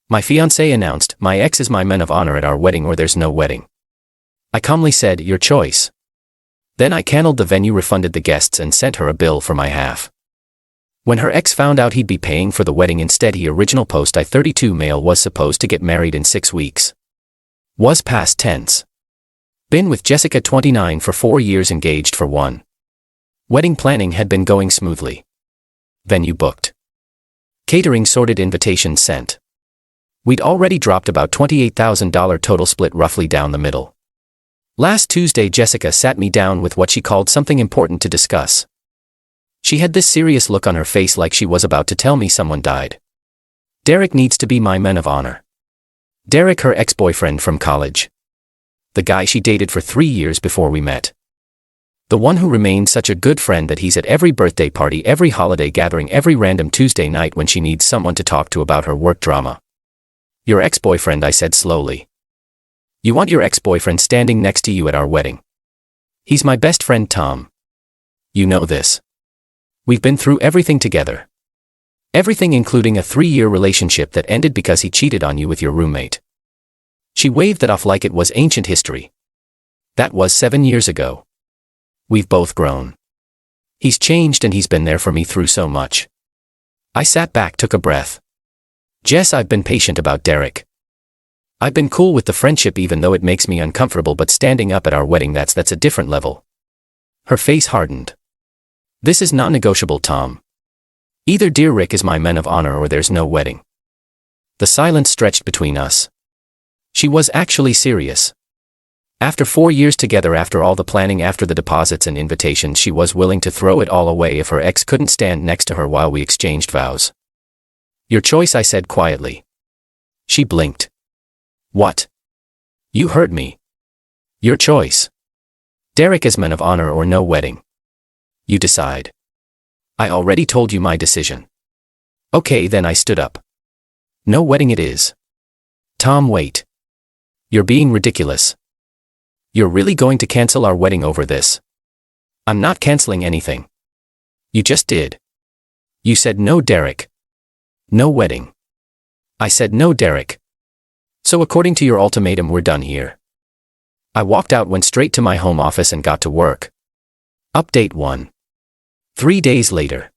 My fiancé announced, "My ex is my man of honor at our wedding or there's no wedding." I calmly said, "Your choice." Then I canceled the venue, refunded the guests, and sent her a bill for my half. When her ex found out he'd be paying for the wedding instead, he original post I 32 male was supposed to get married in 6 weeks. Was past tense. Been with Jessica 29 for 4 years, engaged for 1. Wedding planning had been going smoothly. Venue booked. Catering sorted, invitations sent. We'd already dropped about $28,000 total, split roughly down the middle. Last Tuesday, Jessica sat me down with what she called something important to discuss. She had this serious look on her face like she was about to tell me someone died. Derek needs to be my man of honor. Derek, her ex-boyfriend from college. The guy she dated for 3 years before we met. The one who remained such a good friend that he's at every birthday party, every holiday gathering, every random Tuesday night when she needs someone to talk to about her work drama. Your ex-boyfriend, I said slowly. You want your ex-boyfriend standing next to you at our wedding? He's my best friend, Tom. You know this. We've been through everything together. Everything, including a 3-year relationship that ended because he cheated on you with your roommate. She waved that off like it was ancient history. That was 7 years ago. We've both grown. He's changed and he's been there for me through so much. I sat back, took a breath. Jess, I've been patient about Derek. I've been cool with the friendship even though it makes me uncomfortable, but standing up at our wedding, that's a different level. Her face hardened. This is not negotiable, Tom. Either dear Rick is my man of honor or there's no wedding. The silence stretched between us. She was actually serious. After 4 years together, after all the planning, after the deposits and invitations, she was willing to throw it all away if her ex couldn't stand next to her while we exchanged vows. Your choice, I said quietly. She blinked. What? You heard me. Your choice. Derek is man of honor or no wedding. You decide. I already told you my decision. Okay, then I stood up. No wedding it is. Tom, wait. You're being ridiculous. You're really going to cancel our wedding over this? I'm not canceling anything. You just did. You said no, Derek. No wedding. I said no, Derek. So according to your ultimatum, we're done here. I walked out, went straight to my home office and got to work. Update 1. 3 days later.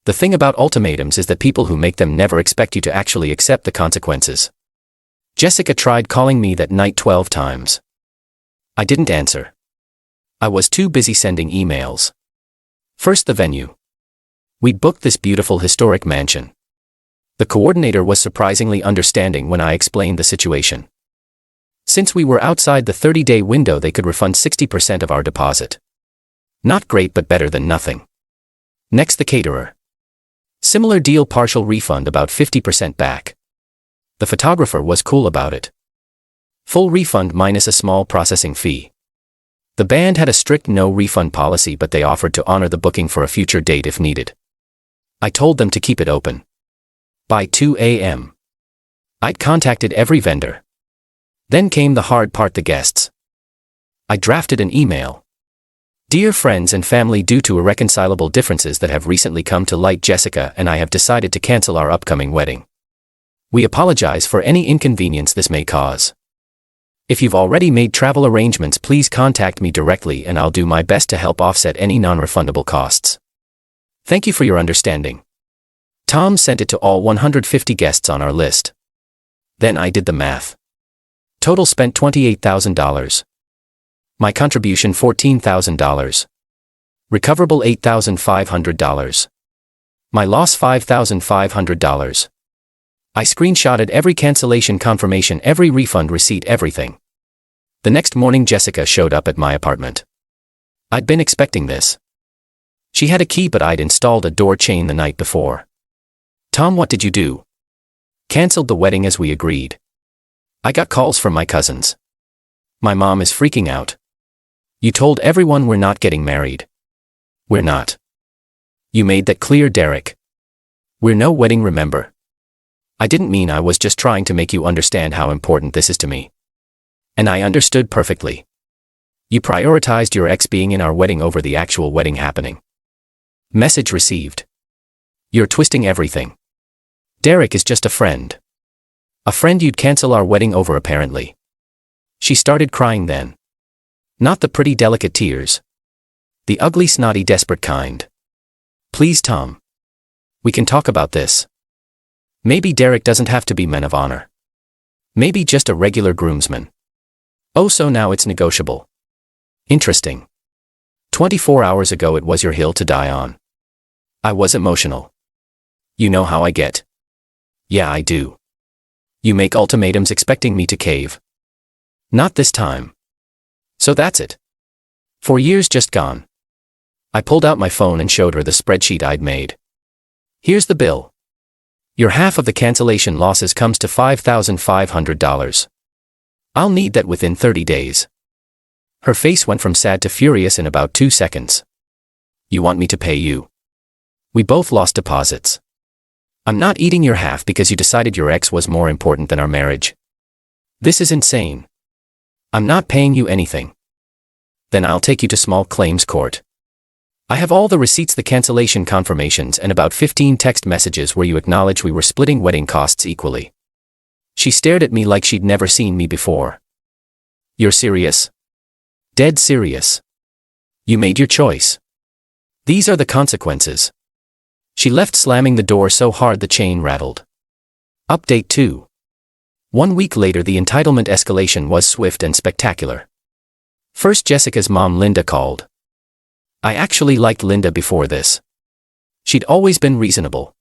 The thing about ultimatums is that people who make them never expect you to actually accept the consequences. Jessica tried calling me that night 12 times. I didn't answer. I was too busy sending emails. First, the venue. We'd booked this beautiful historic mansion. The coordinator was surprisingly understanding when I explained the situation. Since we were outside the 30-day window, they could refund 60% of our deposit. Not great, but better than nothing. Next, the caterer. Similar deal, partial refund, about 50% back. The photographer was cool about it. Full refund minus a small processing fee. The band had a strict no refund policy, but they offered to honor the booking for a future date if needed. I told them to keep it open. By 2 a.m. I'd contacted every vendor. Then came the hard part, the guests. I drafted an email. Dear friends and family, due to irreconcilable differences that have recently come to light, Jessica and I have decided to cancel our upcoming wedding. We apologize for any inconvenience this may cause. If you've already made travel arrangements, please contact me directly and I'll do my best to help offset any non-refundable costs. Thank you for your understanding. Tom sent it to all 150 guests on our list. Then I did the math. Total spent $28,000. My contribution $14,000. Recoverable $8,500. My loss $5,500. I screenshotted every cancellation confirmation, every refund receipt, everything. The next morning, Jessica showed up at my apartment. I'd been expecting this. She had a key, but I'd installed a door chain the night before. Tom, what did you do? Cancelled the wedding as we agreed. I got calls from my cousins. My mom is freaking out. You told everyone we're not getting married. We're not. You made that clear, Derek. We're no wedding, remember? I didn't mean, I was just trying to make you understand how important this is to me. And I understood perfectly. You prioritized your ex being in our wedding over the actual wedding happening. Message received. You're twisting everything. Derek is just a friend. A friend you'd cancel our wedding over apparently. She started crying then. Not the pretty delicate tears. The ugly snotty desperate kind. Please Tom. We can talk about this. Maybe Derek doesn't have to be men of honor. Maybe just a regular groomsman. Oh, so now it's negotiable. Interesting. 24 hours ago it was your hill to die on. I was emotional. You know how I get. Yeah, I do. You make ultimatums expecting me to cave. Not this time. So that's it. 4 years just gone. I pulled out my phone and showed her the spreadsheet I'd made. Here's the bill. Your half of the cancellation losses comes to $5,500. I'll need that within 30 days. Her face went from sad to furious in about 2 seconds. You want me to pay you? We both lost deposits. I'm not eating your half because you decided your ex was more important than our marriage. This is insane. I'm not paying you anything. Then I'll take you to small claims court. I have all the receipts, the cancellation confirmations, and about 15 text messages where you acknowledge we were splitting wedding costs equally. She stared at me like she'd never seen me before. You're serious? Dead serious. You made your choice. These are the consequences. She left, slamming the door so hard the chain rattled. Update 2. 1 week later, the entitlement escalation was swift and spectacular. First, Jessica's mom Linda called. I actually liked Linda before this. She'd always been reasonable.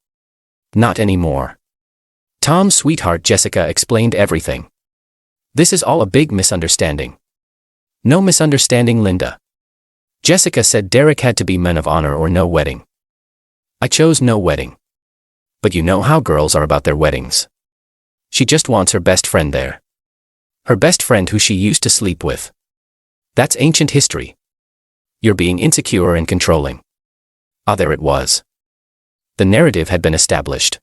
Not anymore. Tom's sweetheart Jessica explained everything. This is all a big misunderstanding. No misunderstanding, Linda. Jessica said Derek had to be men of honor or no wedding. I chose no wedding. But you know how girls are about their weddings. She just wants her best friend there. Her best friend who she used to sleep with. That's ancient history. You're being insecure and controlling. Ah, there it was. The narrative had been established.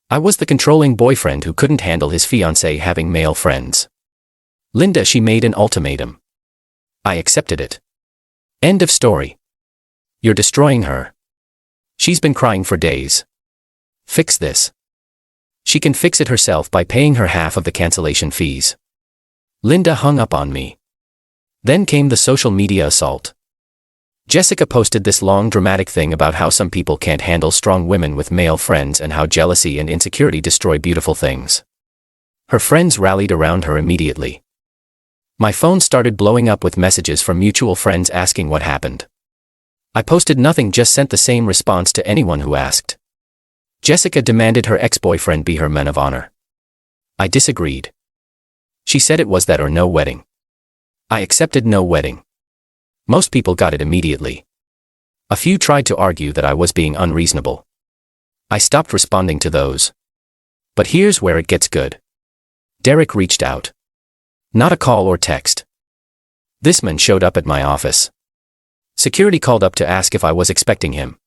I was the controlling boyfriend who couldn't handle his fiancée having male friends. Linda, she made an ultimatum. I accepted it. End of story. You're destroying her. She's been crying for days. Fix this. She can fix it herself by paying her half of the cancellation fees. Linda hung up on me. Then came the social media assault. Jessica posted this long dramatic thing about how some people can't handle strong women with male friends and how jealousy and insecurity destroy beautiful things. Her friends rallied around her immediately. My phone started blowing up with messages from mutual friends asking what happened. I posted nothing, just sent the same response to anyone who asked. Jessica demanded her ex-boyfriend be her man of honor. I disagreed. She said it was that or no wedding. I accepted no wedding. Most people got it immediately. A few tried to argue that I was being unreasonable. I stopped responding to those. But here's where it gets good. Derek reached out. Not a call or text. This man showed up at my office. Security called up to ask if I was expecting him.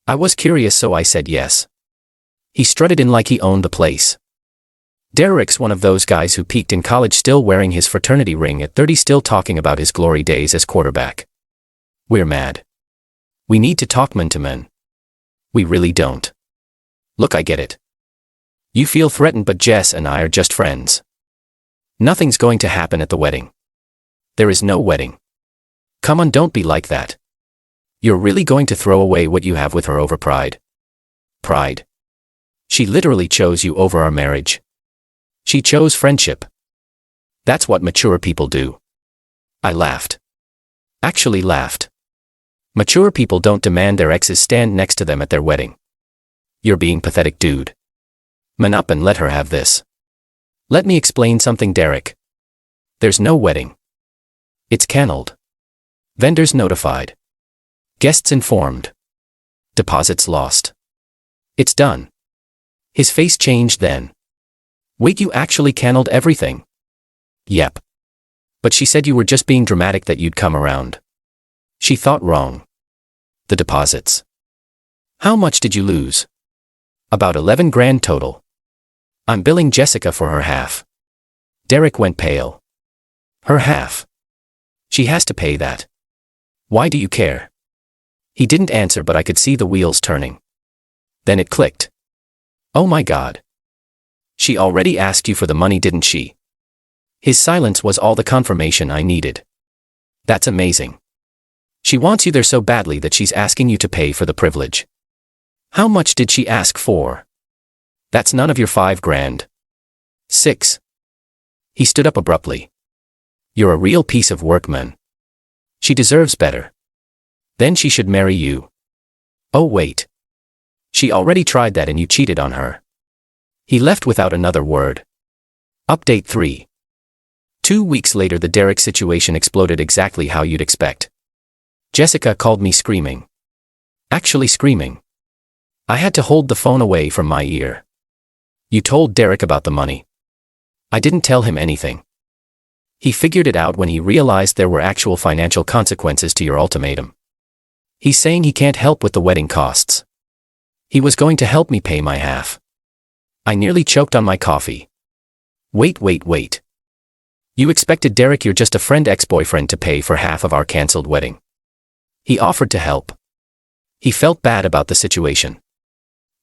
I was curious, so I said yes. He strutted in like he owned the place. Derek's one of those guys who peaked in college, still wearing his fraternity ring at 30, still talking about his glory days as quarterback. We're mad. We need to talk men to men. We really don't. Look, I get it. You feel threatened, but Jess and I are just friends. Nothing's going to happen at the wedding. There is no wedding. Come on, don't be like that. You're really going to throw away what you have with her over pride? Pride. She literally chose you over our marriage. She chose friendship. That's what mature people do. I laughed. Actually laughed. Mature people don't demand their exes stand next to them at their wedding. You're being pathetic, dude. Man up and let her have this. Let me explain something, Derek. There's no wedding. It's canceled. Vendors notified. Guests informed. Deposits lost. It's done. His face changed then. Wait, you actually canceled everything? Yep. But she said you were just being dramatic, that you'd come around. She thought wrong. The deposits. How much did you lose? About 11 grand total. I'm billing Jessica for her half. Derek went pale. Her half. She has to pay that. Why do you care? He didn't answer, but I could see the wheels turning. Then it clicked. Oh my God. She already asked you for the money, didn't she? His silence was all the confirmation I needed. That's amazing. She wants you there so badly that she's asking you to pay for the privilege. How much did she ask for? That's none of your $5,000. 6. He stood up abruptly. You're a real piece of work, man. She deserves better. Then she should marry you. Oh wait. She already tried that and you cheated on her. He left without another word. Update 3. 2 weeks later, the Derek situation exploded exactly how you'd expect. Jessica called me screaming. Actually screaming. I had to hold the phone away from my ear. You told Derek about the money. I didn't tell him anything. He figured it out when he realized there were actual financial consequences to your ultimatum. He's saying he can't help with the wedding costs. He was going to help me pay my half. I nearly choked on my coffee. Wait. You expected Derek, your just a friend ex-boyfriend, to pay for half of our cancelled wedding. He offered to help. He felt bad about the situation.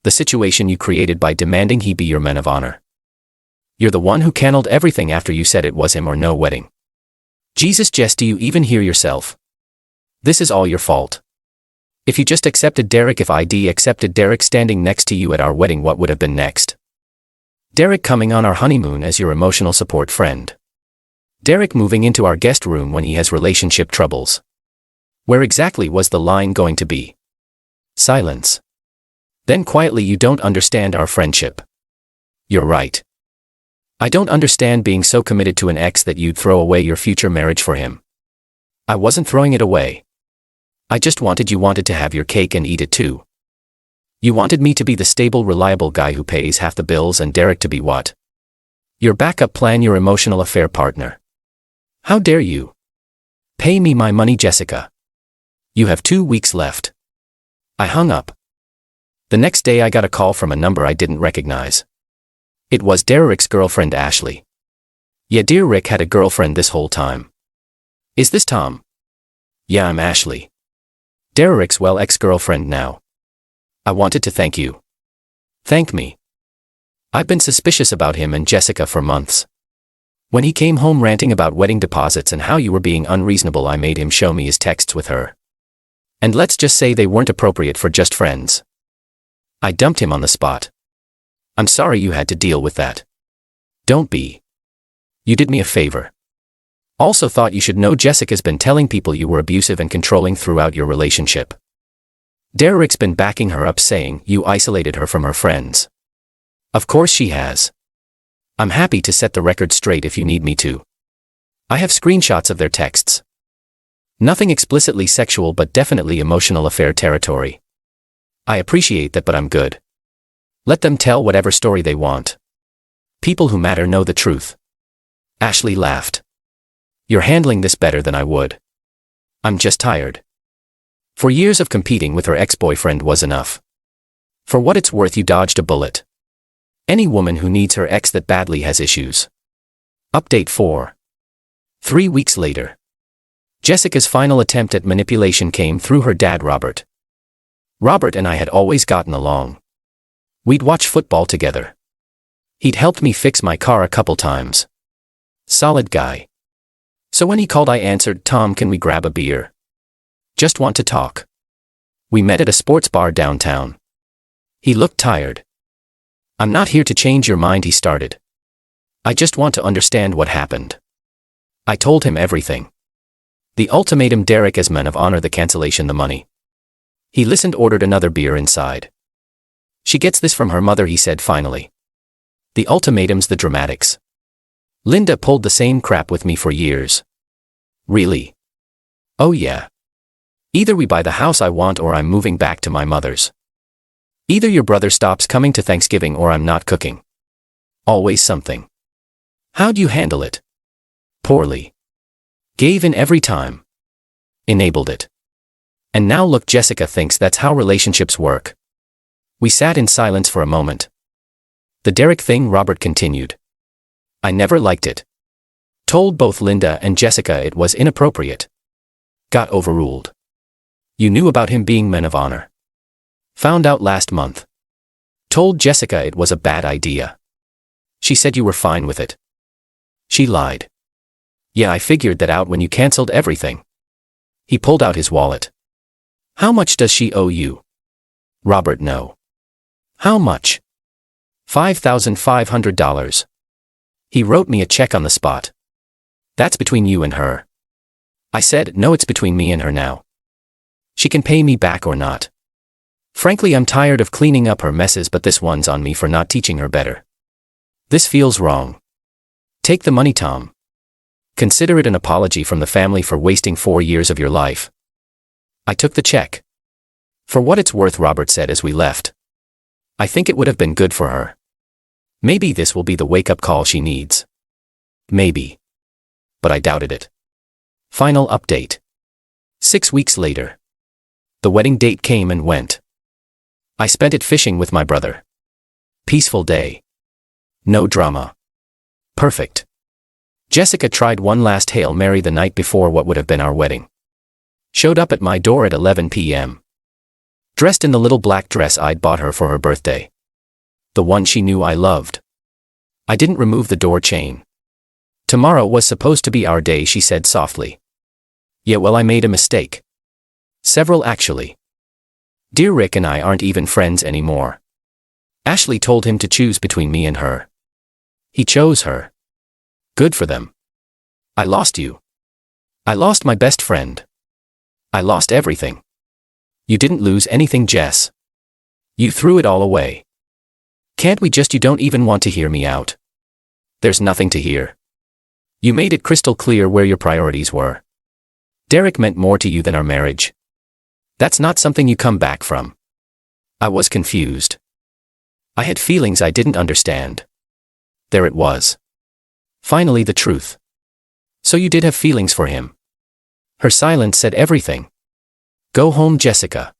The situation you created by demanding he be your man of honor. You're the one who canceled everything after you said it was him or no wedding. Jesus, Jess, do you even hear yourself? This is all your fault. If you just accepted Derek, if I'd accepted Derek standing next to you at our wedding, what would have been next? Derek coming on our honeymoon as your emotional support friend. Derek moving into our guest room when he has relationship troubles. Where exactly was the line going to be? Silence. Then quietly, you don't understand our friendship. You're right. I don't understand being so committed to an ex that you'd throw away your future marriage for him. I wasn't throwing it away. I just wanted you to have your cake and eat it too. You wanted me to be the stable, reliable guy who pays half the bills and Derek to be what? Your backup plan, your emotional affair partner. How dare you? Pay me my money, Jessica. You have 2 weeks left. I hung up. The next day I got a call from a number I didn't recognize. It was Derek's girlfriend, Ashley. Yeah, dear Rick had a girlfriend this whole time. Is this Tom? Yeah, I'm Ashley. Derek's ex-girlfriend now. I wanted to thank you. Thank me. I've been suspicious about him and Jessica for months. When he came home ranting about wedding deposits and how you were being unreasonable, I made him show me his texts with her. And let's just say they weren't appropriate for just friends. I dumped him on the spot. I'm sorry you had to deal with that. Don't be. You did me a favor. Also thought you should know Jessica's been telling people you were abusive and controlling throughout your relationship. Derek's been backing her up, saying you isolated her from her friends. Of course she has. I'm happy to set the record straight if you need me to. I have screenshots of their texts. Nothing explicitly sexual but definitely emotional affair territory. I appreciate that, but I'm good. Let them tell whatever story they want. People who matter know the truth. Ashley laughed. You're handling this better than I would. I'm just tired. For years of competing with her ex-boyfriend was enough. For what it's worth, you dodged a bullet. Any woman who needs her ex that badly has issues. Update 4. 3 weeks later. Jessica's final attempt at manipulation came through her dad, Robert. Robert and I had always gotten along. We'd watch football together. He'd helped me fix my car a couple times. Solid guy. So when he called, I answered, Tom, can we grab a beer? Just want to talk. We met at a sports bar downtown. He looked tired. I'm not here to change your mind, he started. I just want to understand what happened. I told him everything. The ultimatum, Derek as man of honor, the cancellation, the money. He listened, ordered another beer inside. She gets this from her mother, he said finally. The ultimatums, the dramatics. Linda pulled the same crap with me for years. Really? Oh yeah. Either we buy the house I want or I'm moving back to my mother's. Either your brother stops coming to Thanksgiving or I'm not cooking. Always something. How'd you handle it? Poorly. Gave in every time. Enabled it. And now look, Jessica thinks that's how relationships work. We sat in silence for a moment. The Derek thing, Robert continued. I never liked it. Told both Linda and Jessica it was inappropriate. Got overruled. You knew about him being men of honor. Found out last month. Told Jessica it was a bad idea. She said you were fine with it. She lied. Yeah, I figured that out when you canceled everything. He pulled out his wallet. How much does she owe you? Robert, no. How much? $5,500. He wrote me a check on the spot. That's between you and her. I said, no, it's between me and her now. She can pay me back or not. Frankly, I'm tired of cleaning up her messes, but this one's on me for not teaching her better. This feels wrong. Take the money, Tom. Consider it an apology from the family for wasting 4 years of your life. I took the check. For what it's worth, Robert said as we left. I think it would have been good for her. Maybe this will be the wake-up call she needs. Maybe. But I doubted it. Final update. 6 weeks later. The wedding date came and went. I spent it fishing with my brother. Peaceful day. No drama. Perfect. Jessica tried one last Hail Mary the night before what would have been our wedding. Showed up at my door at 11 p.m. Dressed in the little black dress I'd bought her for her birthday. The one she knew I loved. I didn't remove the door chain. Tomorrow was supposed to be our day, she said softly. Yeah, well, I made a mistake. Several, actually. Dear Rick and I aren't even friends anymore. Ashley told him to choose between me and her. He chose her. Good for them. I lost you. I lost my best friend. I lost everything. You didn't lose anything, Jess. You threw it all away. Can't we just? You don't even want to hear me out. There's nothing to hear. You made it crystal clear where your priorities were. Derek meant more to you than our marriage. That's not something you come back from. I was confused. I had feelings I didn't understand. There it was. Finally, the truth. So you did have feelings for him. Her silence said everything. Go home, Jessica.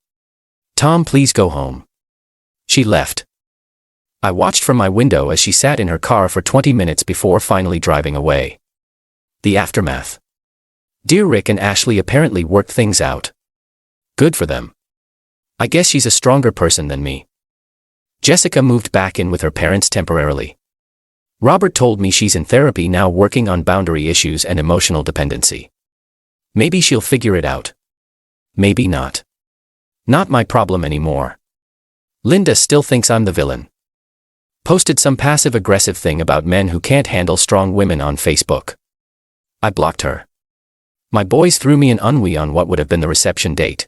Tom, please go home. She left. I watched from my window as she sat in her car for 20 minutes before finally driving away. The aftermath. Dear Rick and Ashley apparently worked things out. Good for them. I guess she's a stronger person than me. Jessica moved back in with her parents temporarily. Robert told me she's in therapy now, working on boundary issues and emotional dependency. Maybe she'll figure it out. Maybe not. Not my problem anymore. Linda still thinks I'm the villain. Posted some passive-aggressive thing about men who can't handle strong women on Facebook. I blocked her. My boys threw me an ennui on what would have been the reception date.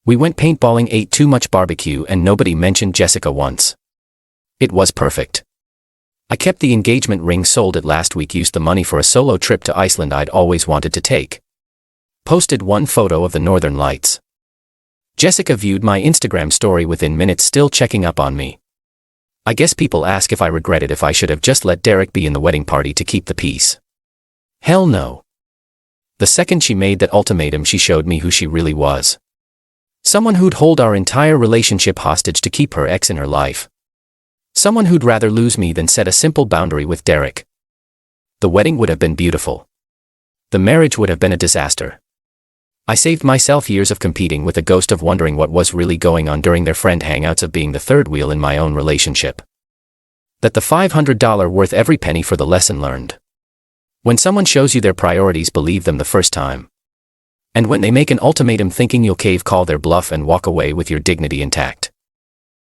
We went paintballing, ate too much barbecue, and nobody mentioned Jessica once. It was perfect. I kept the engagement ring, sold it last week, used the money for a solo trip to Iceland I'd always wanted to take. Posted one photo of the Northern Lights. Jessica viewed my Instagram story within minutes, still checking up on me. I guess people ask if I regretted if I should have just let Derek be in the wedding party to keep the peace. Hell no. The second she made that ultimatum, she showed me who she really was. Someone who'd hold our entire relationship hostage to keep her ex in her life. Someone who'd rather lose me than set a simple boundary with Derek. The wedding would have been beautiful. The marriage would have been a disaster. I saved myself years of competing with a ghost of wondering what was really going on during their friend hangouts, of being the third wheel in my own relationship. That the $500 worth every penny for the lesson learned. When someone shows you their priorities, believe them the first time. And when they make an ultimatum thinking you'll cave, call their bluff and walk away with your dignity intact.